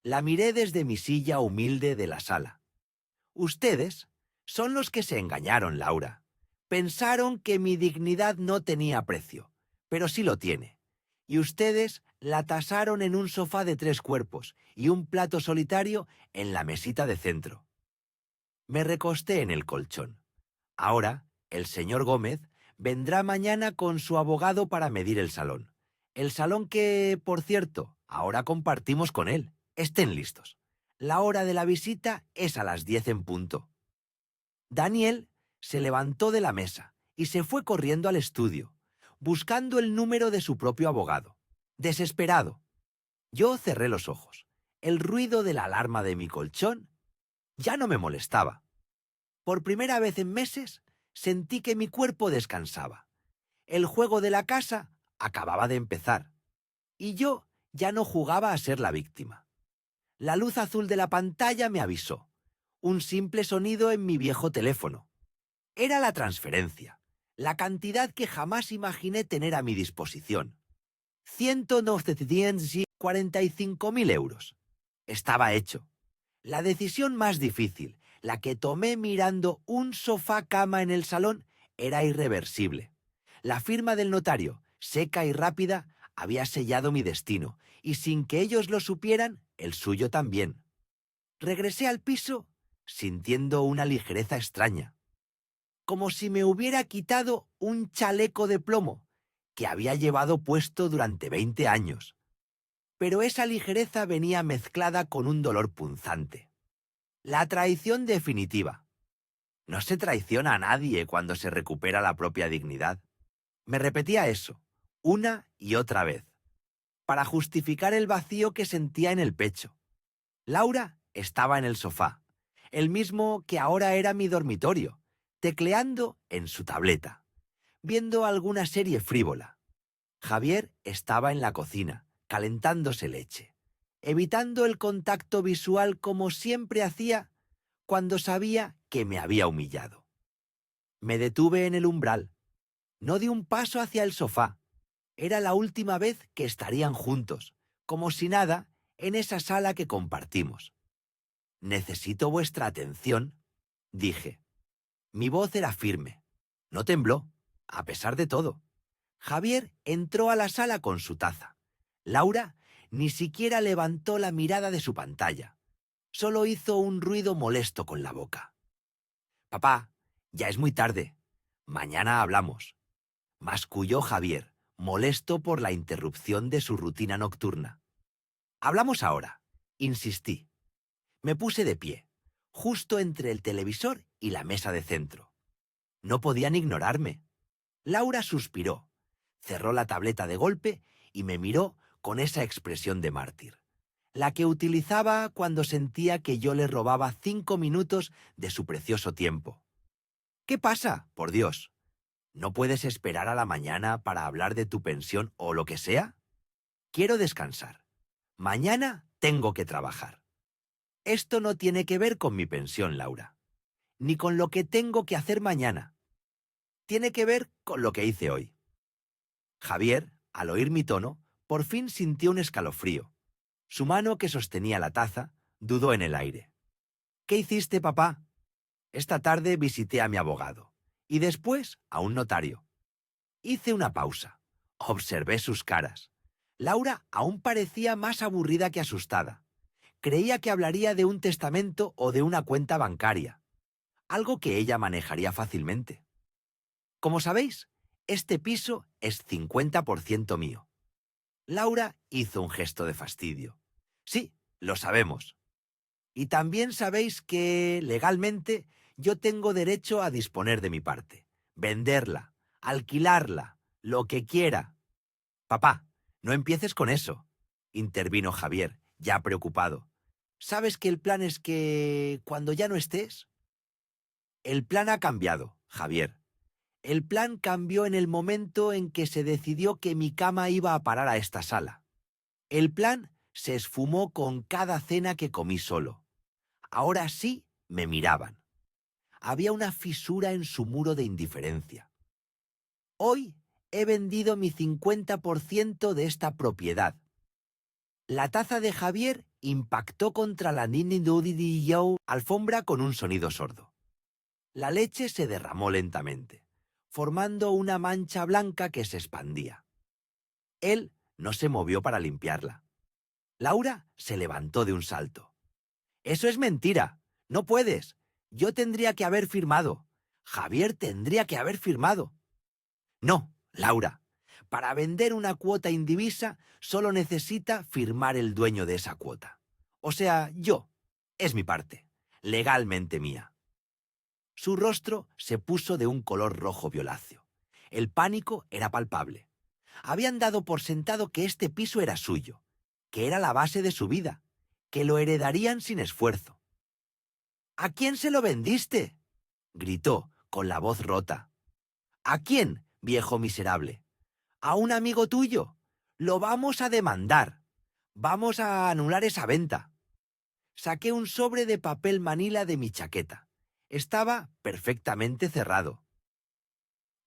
La miré desde mi silla humilde de la sala. Ustedes son los que se engañaron, Laura. Pensaron que mi dignidad no tenía precio, pero sí lo tiene. Y ustedes la tasaron en un sofá de 3 cuerpos y un plato solitario en la mesita de centro. Me recosté en el colchón. Ahora, el señor Gómez vendrá mañana con su abogado para medir el salón. El salón que, por cierto, ahora compartimos con él. Estén listos. La hora de la visita es a las 10 en punto. Daniel se levantó de la mesa y se fue corriendo al estudio, buscando el número de su propio abogado. Desesperado. Yo cerré los ojos. El ruido de la alarma de mi colchón ya no me molestaba. Por primera vez en meses sentí que mi cuerpo descansaba. El juego de la casa acababa de empezar y yo ya no jugaba a ser la víctima. La luz azul de la pantalla me avisó. Un simple sonido en mi viejo teléfono. Era la transferencia, la cantidad que jamás imaginé tener a mi disposición. 1.945.000 euros. Estaba hecho. La decisión más difícil, la que tomé mirando un sofá-cama en el salón, era irreversible. La firma del notario, seca y rápida, había sellado mi destino, y sin que ellos lo supieran, el suyo también. Regresé al piso sintiendo una ligereza extraña, como si me hubiera quitado un chaleco de plomo que había llevado puesto durante 20 años. Pero esa ligereza venía mezclada con un dolor punzante. La traición definitiva. No se traiciona a nadie cuando se recupera la propia dignidad. Me repetía eso, una y otra vez, para justificar el vacío que sentía en el pecho. Laura estaba en el sofá, el mismo que ahora era mi dormitorio, tecleando en su tableta, viendo alguna serie frívola. Javier estaba en la cocina, calentándose leche, evitando el contacto visual como siempre hacía cuando sabía que me había humillado. Me detuve en el umbral. No di un paso hacia el sofá. Era la última vez que estarían juntos, como si nada, en esa sala que compartimos. Necesito vuestra atención, dije. Mi voz era firme. No tembló, a pesar de todo. Javier entró a la sala con su taza. Laura ni siquiera levantó la mirada de su pantalla. Solo hizo un ruido molesto con la boca. Papá, ya es muy tarde. Mañana hablamos. Masculló Javier, molesto por la interrupción de su rutina nocturna. Hablamos ahora, insistí. Me puse de pie, justo entre el televisor y la mesa de centro. No podían ignorarme. Laura suspiró, cerró la tableta de golpe y me miró con esa expresión de mártir, la que utilizaba cuando sentía que yo le robaba 5 minutos de su precioso tiempo. ¿Qué pasa, por Dios? ¿No puedes esperar a la mañana para hablar de tu pensión o lo que sea? Quiero descansar. Mañana tengo que trabajar. Esto no tiene que ver con mi pensión, Laura, ni con lo que tengo que hacer mañana. Tiene que ver con lo que hice hoy. Javier, al oír mi tono, por fin sintió un escalofrío. Su mano que sostenía la taza dudó en el aire. ¿Qué hiciste, papá? Esta tarde visité a mi abogado y después a un notario. Hice una pausa. Observé sus caras. Laura aún parecía más aburrida que asustada. Creía que hablaría de un testamento o de una cuenta bancaria, algo que ella manejaría fácilmente. Como sabéis, este piso es 50% mío. Laura hizo un gesto de fastidio. Sí, lo sabemos. Y también sabéis que, legalmente, yo tengo derecho a disponer de mi parte, venderla, alquilarla, Lo que quiera. Papá, no empieces con eso, intervino Javier, ya preocupado. ¿Sabes que el plan es que cuando ya no estés? El plan ha cambiado, Javier. El plan cambió en el momento en que se decidió que mi cama iba a parar a esta sala. El plan se esfumó con cada cena que comí solo. Ahora sí me miraban. Había una fisura en su muro de indiferencia. Hoy he vendido mi 50% de esta propiedad. La taza de Javier impactó contra la Nini alfombra con un sonido sordo. La leche se derramó lentamente, formando una mancha blanca que se expandía. Él no se movió para limpiarla. Laura se levantó de un salto. «Eso es mentira. No puedes. Yo tendría que haber firmado. Javier tendría que haber firmado». «No, Laura. Para vender una cuota indivisa solo necesita firmar el dueño de esa cuota. O sea, yo. Es mi parte. Legalmente mía». Su rostro se puso de un color rojo violáceo. El pánico era palpable. Habían dado por sentado que este piso era suyo, que era la base de su vida, que lo heredarían sin esfuerzo. «¿A quién se lo vendiste?», gritó, con la voz rota. «¿A quién, viejo miserable? ¿A un amigo tuyo? Lo vamos a demandar. Vamos a anular esa venta». Saqué un sobre de papel manila de mi chaqueta. Estaba perfectamente cerrado.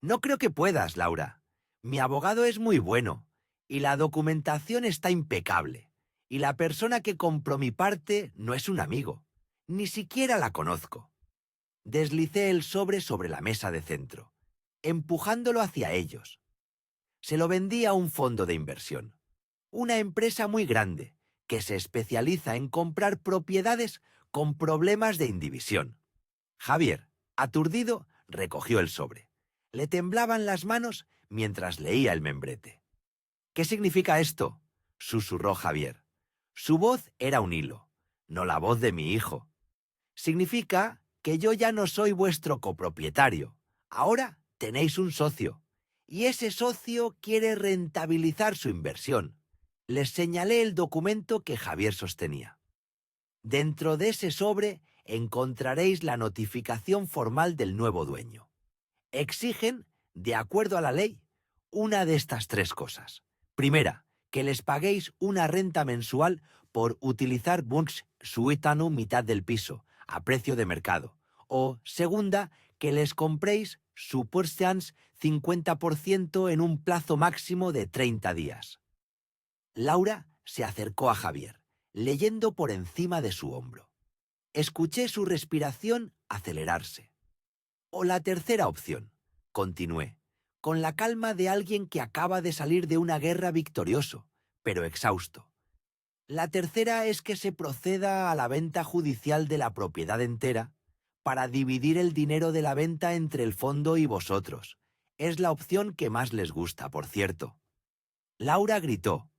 «No creo que puedas, Laura. Mi abogado es muy bueno, y la documentación está impecable, y la persona que compró mi parte no es un amigo. Ni siquiera la conozco». Deslicé el sobre la mesa de centro, empujándolo hacia ellos. Se lo vendí a un fondo de inversión, una empresa muy grande que se especializa en comprar propiedades con problemas de indivisión. Javier, aturdido, recogió el sobre. Le temblaban las manos mientras leía el membrete. «¿Qué significa esto?», susurró Javier. Su voz era un hilo, no la voz de mi hijo. «Significa que yo ya no soy vuestro copropietario. Ahora tenéis un socio. Y ese socio quiere rentabilizar su inversión». Les señalé el documento que Javier sostenía. «Dentro de ese sobre encontraréis la notificación formal del nuevo dueño. Exigen, de acuerdo a la ley, una de estas tres cosas. Primera, que les paguéis una renta mensual por utilizar Bunch Suetano mitad del piso, a precio de mercado. O, segunda, que les compréis su Porseans 50% en un plazo máximo de 30 días. Laura se acercó a Javier, leyendo por encima de su hombro. Escuché su respiración acelerarse. «O la tercera opción», continué, con la calma de alguien que acaba de salir de una guerra victorioso, pero exhausto. «La tercera es que se proceda a la venta judicial de la propiedad entera para dividir el dinero de la venta entre el fondo y vosotros. Es la opción que más les gusta, por cierto». Laura gritó,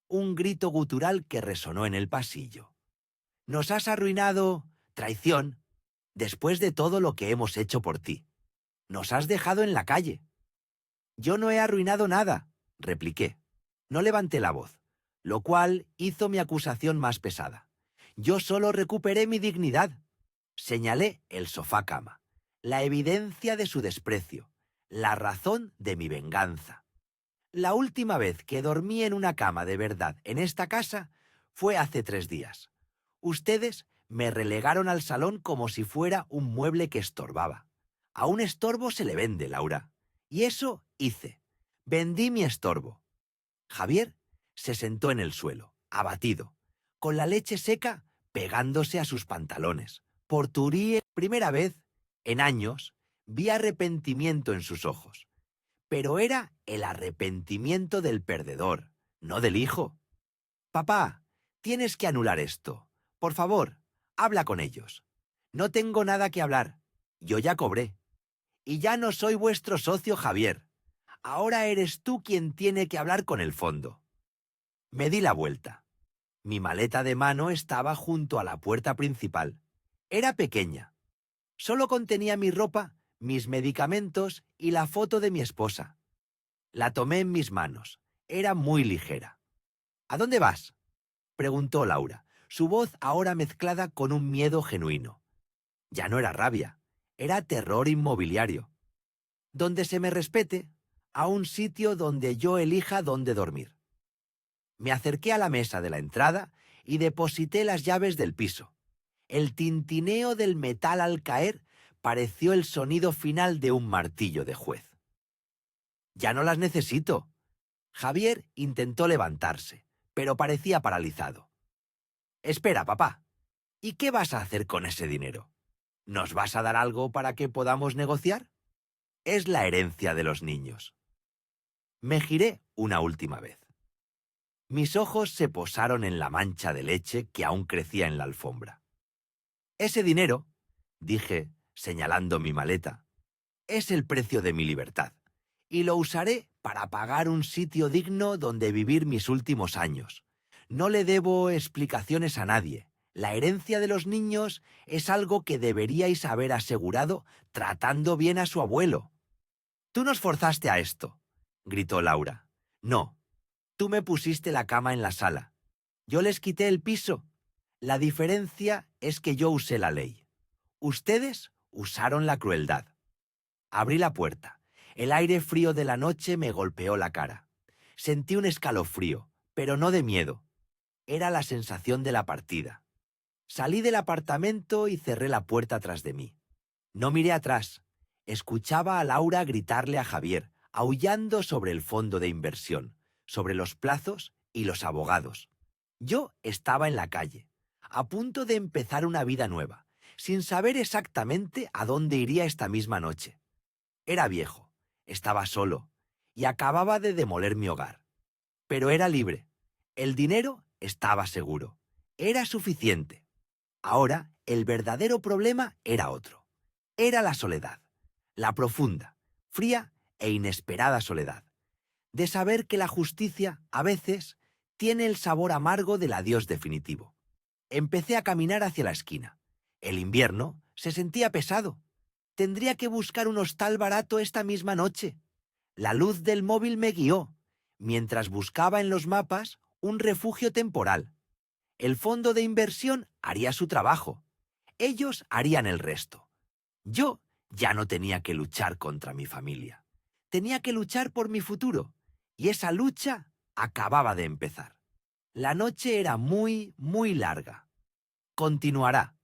un grito gutural que resonó en el pasillo. «Nos has arruinado, traición, después de todo lo que hemos hecho por ti. Nos has dejado en la calle». «Yo no he arruinado nada», repliqué. No levanté la voz, lo cual hizo mi acusación más pesada. «Yo solo recuperé mi dignidad». Señalé el sofá-cama, la evidencia de su desprecio, la razón de mi venganza. La última vez que dormí en una cama de verdad en esta casa fue hace 3 días. Ustedes me relegaron al salón como si fuera un mueble que estorbaba. A un estorbo se le vende, Laura. Y eso hice. Vendí mi estorbo. Javier se sentó en el suelo, abatido, con la leche seca pegándose a sus pantalones. Por primera vez, en años, vi arrepentimiento en sus ojos. Pero era el arrepentimiento del perdedor, no del hijo. «Papá, tienes que anular esto. Por favor, habla con ellos». «No tengo nada que hablar. Yo ya cobré. Y ya no soy vuestro socio, Javier. Ahora eres tú quien tiene que hablar con el fondo». Me di la vuelta. Mi maleta de mano estaba junto a la puerta principal. Era pequeña. Solo contenía mi ropa, mis medicamentos y la foto de mi esposa. La tomé en mis manos. Era muy ligera. ¿A dónde vas?, preguntó Laura, su voz ahora mezclada con un miedo genuino. Ya no era rabia, era terror inmobiliario. Donde se me respete, a un sitio donde yo elija dónde dormir. Me acerqué a la mesa de la entrada y deposité las llaves del piso. El tintineo del metal al caer pareció el sonido final de un martillo de juez. Ya no las necesito. Javier intentó levantarse, pero parecía paralizado. Espera, papá. ¿Y qué vas a hacer con ese dinero? ¿Nos vas a dar algo para que podamos negociar? Es la herencia de los niños. Me giré una última vez. Mis ojos se posaron en la mancha de leche que aún crecía en la alfombra. Ese dinero, dije, señalando mi maleta, es el precio de mi libertad, y lo usaré para pagar un sitio digno donde vivir mis últimos años. No le debo explicaciones a nadie. La herencia de los niños es algo que deberíais haber asegurado tratando bien a su abuelo. «Tú nos forzaste a esto», gritó Laura. «No, tú me pusiste la cama en la sala. Yo les quité el piso. La diferencia es que yo usé la ley. Ustedes usaron la crueldad». Abrí la puerta. El aire frío de la noche me golpeó la cara. Sentí un escalofrío, pero no de miedo. Era la sensación de la partida. Salí del apartamento y cerré la puerta tras de mí. No miré atrás. Escuchaba a Laura gritarle a Javier, aullando sobre el fondo de inversión, sobre los plazos y los abogados. Yo estaba en la calle, a punto de empezar una vida nueva, sin saber exactamente a dónde iría esta misma noche. Era viejo, estaba solo, y acababa de demoler mi hogar. Pero era libre. El dinero estaba seguro. Era suficiente. Ahora, el verdadero problema era otro. Era la soledad. La profunda, fría e inesperada soledad. De saber que la justicia, a veces, tiene el sabor amargo del adiós definitivo. Empecé a caminar hacia la esquina. El invierno se sentía pesado. Tendría que buscar un hostal barato esta misma noche. La luz del móvil me guió, mientras buscaba en los mapas un refugio temporal. El fondo de inversión haría su trabajo. Ellos harían el resto. Yo ya no tenía que luchar contra mi familia. Tenía que luchar por mi futuro, y esa lucha acababa de empezar. La noche era muy, muy larga. Continuará.